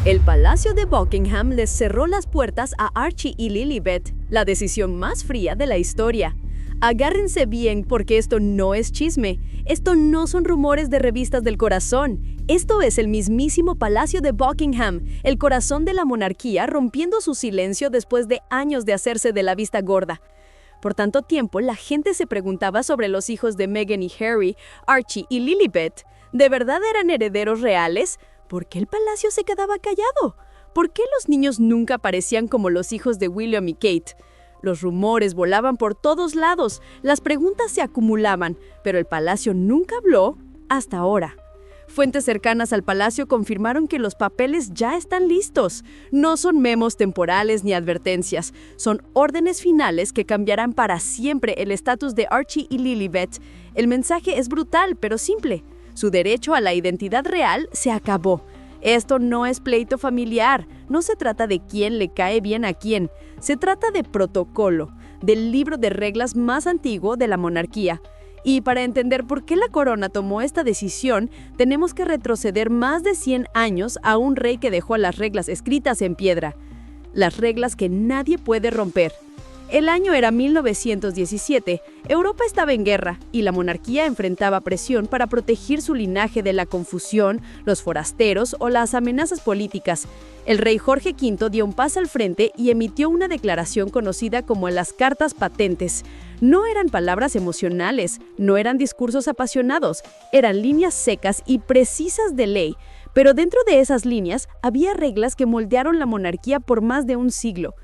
El Palacio de Buckingham les cerró las puertas a Archie y Lilibet, la decisión más fría de la historia. Agárrense bien porque esto no es chisme, esto no son rumores de revistas del corazón, esto es el mismísimo Palacio de Buckingham, el corazón de la monarquía rompiendo su silencio después de años de hacerse de la vista gorda. Por tanto tiempo, la gente se preguntaba sobre los hijos de Meghan y Harry, Archie y Lilibet. ¿De verdad eran herederos reales? ¿Por qué el palacio se quedaba callado? ¿Por qué los niños nunca parecían como los hijos de William y Kate? Los rumores volaban por todos lados, las preguntas se acumulaban, pero el palacio nunca habló hasta ahora. Fuentes cercanas al palacio confirmaron que los papeles ya están listos. No son memos temporales ni advertencias, son órdenes finales que cambiarán para siempre el estatus de Archie y Lilibet. El mensaje es brutal, pero simple. Su derecho a la identidad real se acabó. Esto no es pleito familiar, no se trata de quién le cae bien a quién. Se trata de protocolo, del libro de reglas más antiguo de la monarquía. Y para entender por qué la corona tomó esta decisión, tenemos que retroceder más de 100 años a un rey que dejó las reglas escritas en piedra. Las reglas que nadie puede romper. El año era 1917, Europa estaba en guerra y la monarquía enfrentaba presión para proteger su linaje de la confusión, los forasteros o las amenazas políticas. El rey Jorge V dio un paso al frente y emitió una declaración conocida como las Cartas Patentes. No eran palabras emocionales, no eran discursos apasionados, eran líneas secas y precisas de ley. Pero dentro de esas líneas había reglas que moldearon la monarquía por más de un siglo.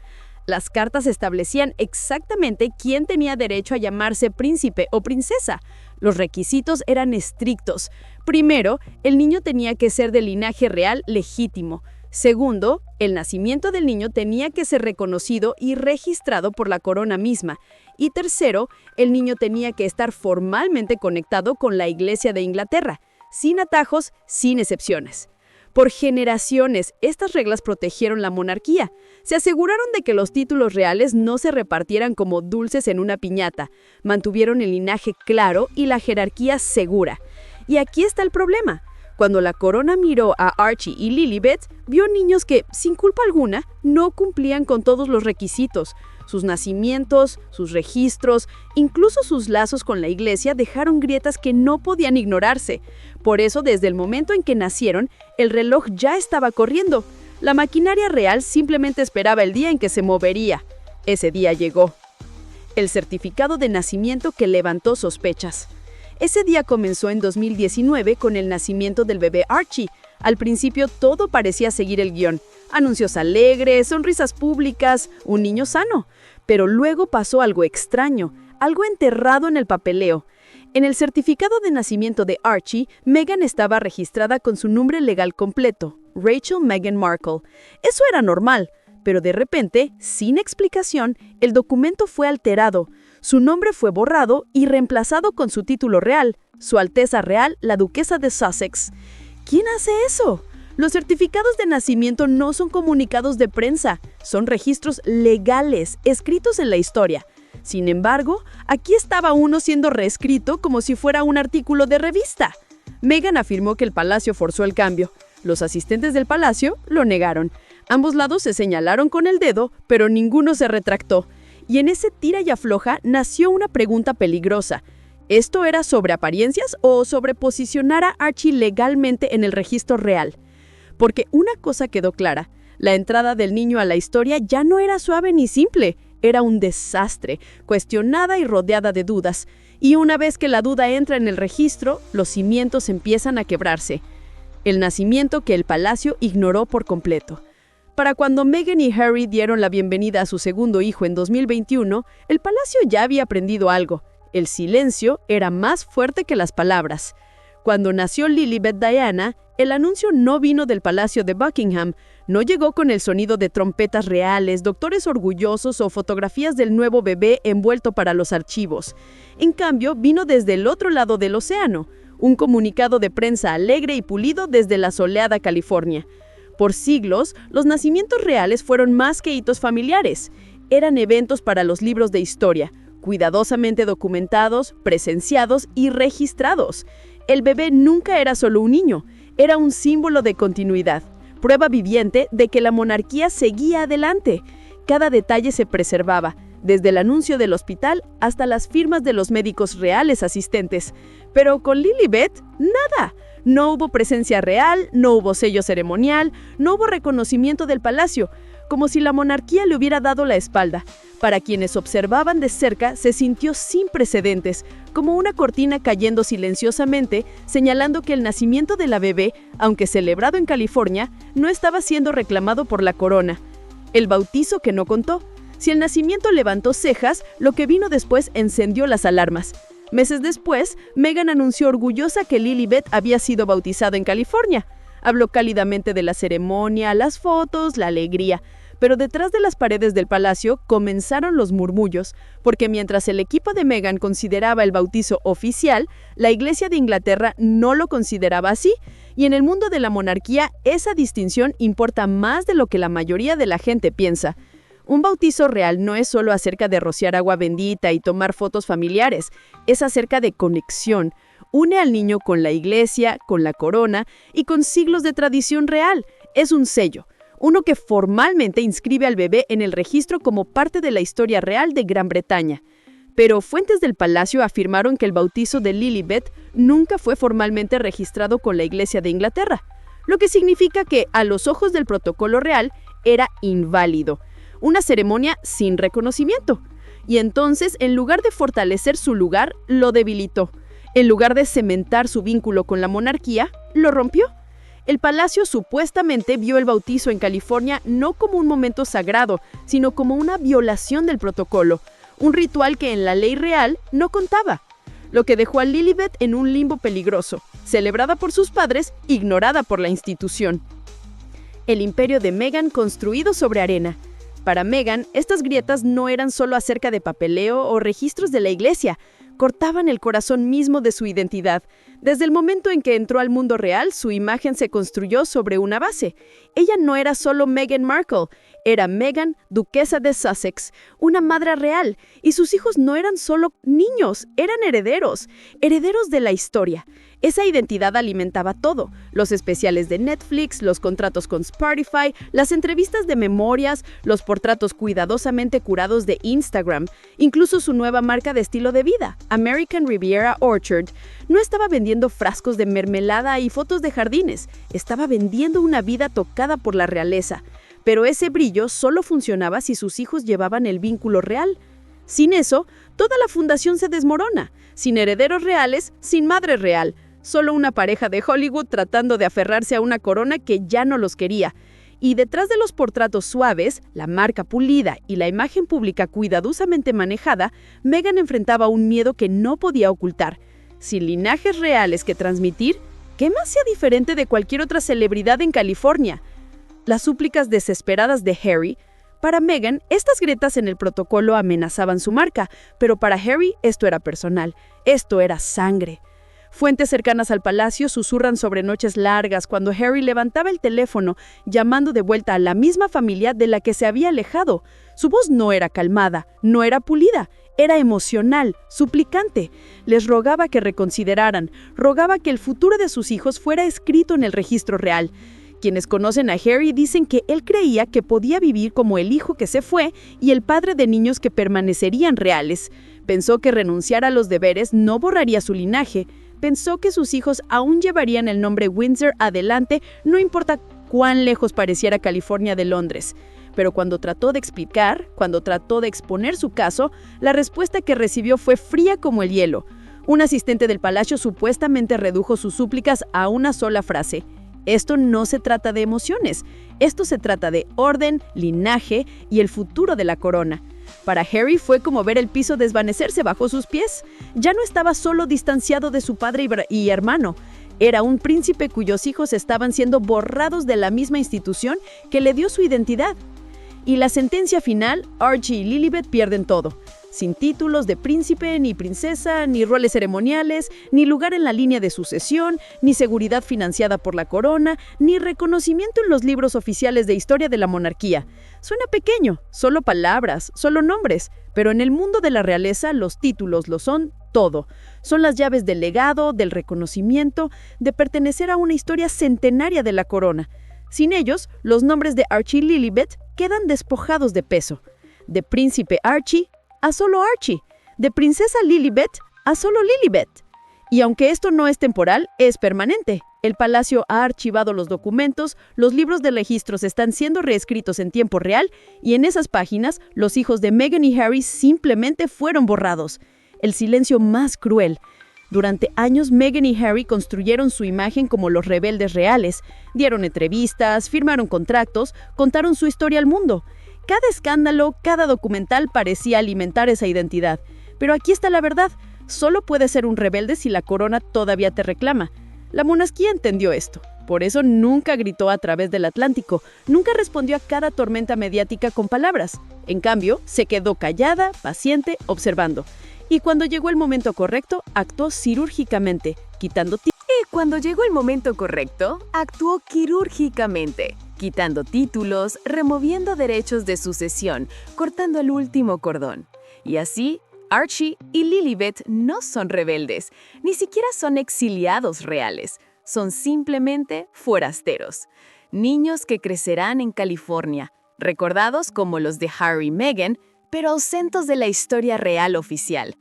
Las cartas establecían exactamente quién tenía derecho a llamarse príncipe o princesa. Los requisitos eran estrictos. Primero, el niño tenía que ser de linaje real legítimo. Segundo, el nacimiento del niño tenía que ser reconocido y registrado por la corona misma. Y tercero, el niño tenía que estar formalmente conectado con la Iglesia de Inglaterra, sin atajos, sin excepciones. Por generaciones, estas reglas protegieron la monarquía. Se aseguraron de que los títulos reales no se repartieran como dulces en una piñata. Mantuvieron el linaje claro y la jerarquía segura. Y aquí está el problema. Cuando la corona miró a Archie y Lilibet, vio niños que, sin culpa alguna, no cumplían con todos los requisitos. Sus nacimientos, sus registros, incluso sus lazos con la iglesia dejaron grietas que no podían ignorarse. Por eso, desde el momento en que nacieron, el reloj ya estaba corriendo. La maquinaria real simplemente esperaba el día en que se movería. Ese día llegó. El certificado de nacimiento que levantó sospechas. Ese día comenzó en 2019 con el nacimiento del bebé Archie. Al principio todo parecía seguir el guión. Anuncios alegres, sonrisas públicas, un niño sano. Pero luego pasó algo extraño, algo enterrado en el papeleo. En el certificado de nacimiento de Archie, Meghan estaba registrada con su nombre legal completo, Rachel Meghan Markle. Eso era normal, pero de repente, sin explicación, el documento fue alterado. Su nombre fue borrado y reemplazado con su título real, Su Alteza Real, la Duquesa de Sussex. ¿Quién hace eso? Los certificados de nacimiento no son comunicados de prensa, son registros legales, escritos en la historia. Sin embargo, aquí estaba uno siendo reescrito como si fuera un artículo de revista. Meghan afirmó que el palacio forzó el cambio. Los asistentes del palacio lo negaron. Ambos lados se señalaron con el dedo, pero ninguno se retractó. Y en ese tira y afloja nació una pregunta peligrosa. ¿Esto era sobre apariencias o sobre posicionar a Archie legalmente en el registro real? Porque una cosa quedó clara, la entrada del niño a la historia ya no era suave ni simple, era un desastre, cuestionada y rodeada de dudas. Y una vez que la duda entra en el registro, los cimientos empiezan a quebrarse. El nacimiento que el palacio ignoró por completo. Para cuando Meghan y Harry dieron la bienvenida a su segundo hijo en 2021, el palacio ya había aprendido algo. El silencio era más fuerte que las palabras. Cuando nació Lilibet Diana, el anuncio no vino del Palacio de Buckingham, no llegó con el sonido de trompetas reales, doctores orgullosos o fotografías del nuevo bebé envuelto para los archivos. En cambio, vino desde el otro lado del océano, un comunicado de prensa alegre y pulido desde la soleada California. Por siglos, los nacimientos reales fueron más que hitos familiares. Eran eventos para los libros de historia, cuidadosamente documentados, presenciados y registrados. El bebé nunca era solo un niño, era un símbolo de continuidad. prueba viviente de que la monarquía seguía adelante. Cada detalle se preservaba, desde el anuncio del hospital hasta las firmas de los médicos reales asistentes. Pero con Lilibet, nada. No hubo presencia real, no hubo sello ceremonial, no hubo reconocimiento del palacio, como si la monarquía le hubiera dado la espalda. Para quienes observaban de cerca, se sintió sin precedentes, como una cortina cayendo silenciosamente, señalando que el nacimiento de la bebé, aunque celebrado en California, no estaba siendo reclamado por la corona. El bautizo que no contó. Si el nacimiento levantó cejas, lo que vino después encendió las alarmas. Meses después, Meghan anunció orgullosa que Lilibet había sido bautizada en California. Habló cálidamente de la ceremonia, las fotos, la alegría. Pero detrás de las paredes del palacio comenzaron los murmullos, porque mientras el equipo de Meghan consideraba el bautizo oficial, la Iglesia de Inglaterra no lo consideraba así, y en el mundo de la monarquía esa distinción importa más de lo que la mayoría de la gente piensa. Un bautizo real no es solo acerca de rociar agua bendita y tomar fotos familiares, es acerca de conexión. Une al niño con la iglesia, con la corona y con siglos de tradición real. Es un sello, uno que formalmente inscribe al bebé en el registro como parte de la historia real de Gran Bretaña. Pero fuentes del palacio afirmaron que el bautizo de Lilibet nunca fue formalmente registrado con la Iglesia de Inglaterra, lo que significa que, a los ojos del protocolo real, era inválido. Una ceremonia sin reconocimiento. Y entonces, en lugar de fortalecer su lugar, lo debilitó. En lugar de cementar su vínculo con la monarquía, lo rompió. El palacio supuestamente vio el bautizo en California no como un momento sagrado, sino como una violación del protocolo, un ritual que en la ley real no contaba, lo que dejó a Lilibet en un limbo peligroso, celebrada por sus padres, ignorada por la institución. El imperio de Meghan construido sobre arena. Para Meghan, estas grietas no eran solo acerca de papeleo o registros de la iglesia, cortaban el corazón mismo de su identidad. Desde el momento en que entró al mundo real, su imagen se construyó sobre una base. Ella no era solo Meghan Markle, era Meghan, duquesa de Sussex, una madre real, y sus hijos no eran solo niños, eran herederos de la historia. Esa identidad alimentaba todo, los especiales de Netflix, los contratos con Spotify, las entrevistas de memorias, los portratos cuidadosamente curados de Instagram, incluso su nueva marca de estilo de vida, American Riviera Orchard. No estaba vendiendo frascos de mermelada y fotos de jardines, estaba vendiendo una vida tocada por la realeza. Pero ese brillo solo funcionaba si sus hijos llevaban el vínculo real. Sin eso, toda la fundación se desmorona, sin herederos reales, sin madre real. Solo una pareja de Hollywood tratando de aferrarse a una corona que ya no los quería. Y detrás de los portratos suaves, la marca pulida y la imagen pública cuidadosamente manejada, Meghan enfrentaba un miedo que no podía ocultar. Sin linajes reales que transmitir, ¿qué más sea diferente de cualquier otra celebridad en California? Las súplicas desesperadas de Harry. Para Meghan, estas grietas en el protocolo amenazaban su marca, pero para Harry esto era personal, esto era sangre. Fuentes cercanas al palacio susurran sobre noches largas cuando Harry levantaba el teléfono llamando de vuelta a la misma familia de la que se había alejado. Su voz no era calmada, no era pulida, era emocional, suplicante. Les rogaba que reconsideraran, rogaba que el futuro de sus hijos fuera escrito en el registro real. Quienes conocen a Harry dicen que él creía que podía vivir como el hijo que se fue y el padre de niños que permanecerían reales. Pensó que renunciar a los deberes no borraría su linaje. Pensó que sus hijos aún llevarían el nombre Windsor adelante, no importa cuán lejos pareciera California de Londres. Pero cuando trató de explicar, cuando trató de exponer su caso, la respuesta que recibió fue fría como el hielo. Un asistente del palacio supuestamente redujo sus súplicas a una sola frase: esto no se trata de emociones, esto se trata de orden, linaje y el futuro de la corona. Para Harry fue como ver el piso desvanecerse bajo sus pies. Ya no estaba solo distanciado de su padre y hermano. Era un príncipe cuyos hijos estaban siendo borrados de la misma institución que le dio su identidad. Y la sentencia final, Archie y Lilibet pierden todo. Sin títulos de príncipe, ni princesa, ni roles ceremoniales, ni lugar en la línea de sucesión, ni seguridad financiada por la corona, ni reconocimiento en los libros oficiales de historia de la monarquía. Suena pequeño, solo palabras, solo nombres, pero en el mundo de la realeza los títulos lo son todo. Son las llaves del legado, del reconocimiento, de pertenecer a una historia centenaria de la corona. Sin ellos, los nombres de Archie y Lilibet quedan despojados de peso. De príncipe Archie a solo Archie. De princesa Lilibet a solo Lilibet. Y aunque esto no es temporal, es permanente. El palacio ha archivado los documentos, los libros de registros están siendo reescritos en tiempo real y en esas páginas los hijos de Meghan y Harry simplemente fueron borrados. El silencio más cruel. Durante años, Meghan y Harry construyeron su imagen como los rebeldes reales. Dieron entrevistas, firmaron contratos, contaron su historia al mundo. Cada escándalo, cada documental parecía alimentar esa identidad. Pero aquí está la verdad. Solo puedes ser un rebelde si la corona todavía te reclama. La monarquía entendió esto. Por eso nunca gritó a través del Atlántico, nunca respondió a cada tormenta mediática con palabras. En cambio, se quedó callada, paciente, observando. Y cuando llegó el momento correcto, actuó quirúrgicamente, quitando títulos, removiendo derechos de sucesión, cortando el último cordón. Y así, Archie y Lilibet no son rebeldes, ni siquiera son exiliados reales, son simplemente forasteros. Niños que crecerán en California, recordados como los de Harry y Meghan, pero ausentes de la historia real oficial.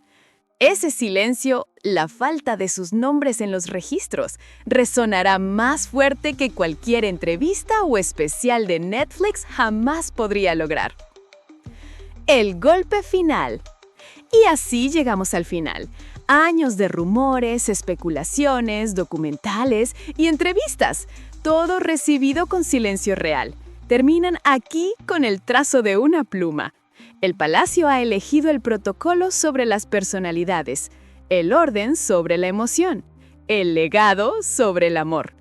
Ese silencio, la falta de sus nombres en los registros, resonará más fuerte que cualquier entrevista o especial de Netflix jamás podría lograr. El golpe final. Y así llegamos al final. Años de rumores, especulaciones, documentales y entrevistas, todo recibido con silencio real. Terminan aquí con el trazo de una pluma. El palacio ha elegido el protocolo sobre las personalidades, el orden sobre la emoción, el legado sobre el amor.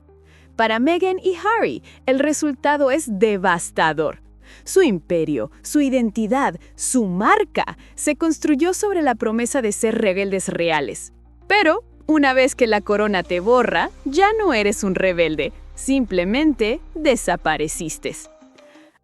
Para Meghan y Harry, el resultado es devastador. Su imperio, su identidad, su marca, se construyó sobre la promesa de ser rebeldes reales. Pero, una vez que la corona te borra, ya no eres un rebelde, simplemente desapareciste.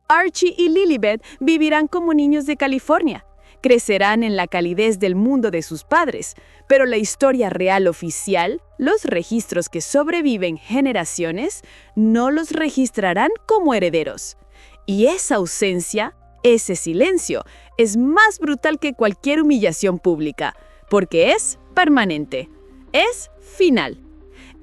Archie y Lilibet vivirán como niños de California. Crecerán en la calidez del mundo de sus padres, pero la historia real oficial, los registros que sobreviven generaciones, no los registrarán como herederos. Y esa ausencia, ese silencio, es más brutal que cualquier humillación pública, porque es permanente, es final.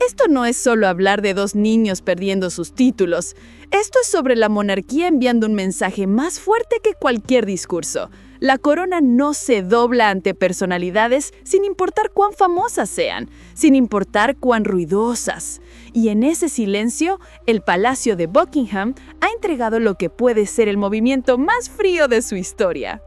Esto no es solo hablar de dos niños perdiendo sus títulos. Esto es sobre la monarquía enviando un mensaje más fuerte que cualquier discurso. La corona no se dobla ante personalidades sin importar cuán famosas sean, sin importar cuán ruidosas. Y en ese silencio, el Palacio de Buckingham ha entregado lo que puede ser el movimiento más frío de su historia.